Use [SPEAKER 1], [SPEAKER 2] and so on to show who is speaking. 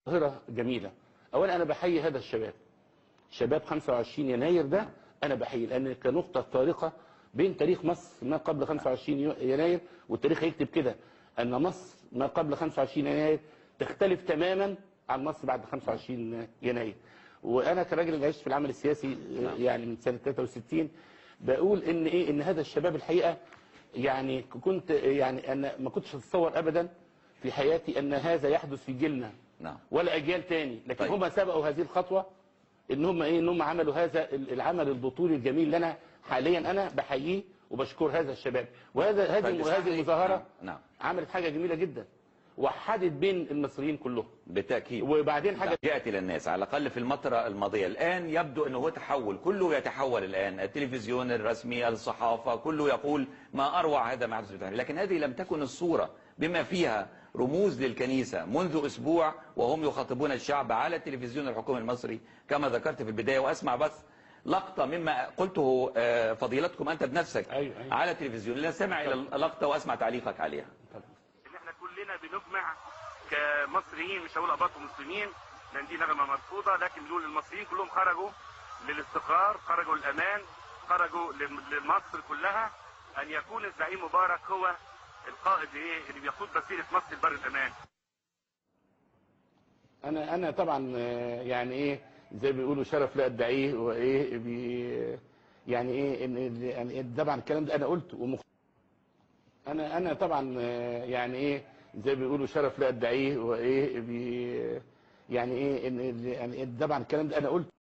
[SPEAKER 1] ظاهرة جميلة. أولا أنا بحيي هذا الشباب، شباب 25 يناير ده أنا بحيي، لأن كنقطة فارقة بين تاريخ مصر ما قبل 25 يناير، والتاريخ هيكتب كده أن مصر ما قبل 25 يناير تختلف تماما عن مصر بعد 25 يناير. وأنا كراجل اللي عشت في العمل السياسي يعني من سنة 63 بقول إن هذا الشباب الحقيقة يعني كنت يعني أنا ما كنتش أتصور أبدا في حياتي أن هذا يحدث في جيلنا ولا أجيال تاني، لكن طيب. هم سبقوا هذه الخطوة ان هم عملوا هذا العمل البطولي الجميل اللي انا حاليا انا بحييه وبشكر هذا الشباب. هذه المظاهره عملت حاجه جميله جدا، وحدت بين المصريين كلهم
[SPEAKER 2] بالتاكيد.
[SPEAKER 1] وبعدين حاجه
[SPEAKER 2] جاءت الى الناس على الاقل في الفتره الماضيه. الان يبدو انه هو تحول، كله يتحول الان، التلفزيون الرسمي، الصحافه، كله يقول ما اروع هذا ما يحدث بالتحرير. لكن هذه لم تكن الصوره بما فيها رموز للكنيسة منذ أسبوع وهم يخاطبون الشعب على التلفزيون الحكومي المصري كما ذكرت في البداية. وأسمع بس لقطة مما قلته فضيلتكم أنت بنفسك
[SPEAKER 1] أيوة.
[SPEAKER 2] على التلفزيون، لا سمع إلى اللقطة وأسمع تعليقك عليها.
[SPEAKER 3] إن احنا كلنا بنجمع كمصريين، مش هقول أباط مسلمين لأن دي نغمة مرفوضة، لكن بنقول المصريين كلهم خرجوا للاستقرار، خرجوا للأمان، خرجوا لمصر كلها، أن يكون الزعيم مبارك هو القائد اللي بيقود مسيره مصر لبر الامان.
[SPEAKER 1] انا طبعا يعني زي ما بيقولوا شرف لا ادعيه، يعني طبعا الكلام ده انا قلته انا طبعا يعني زي ما بيقولوا شرف لا ادعيه، يعني طبعا الكلام ده انا قلته.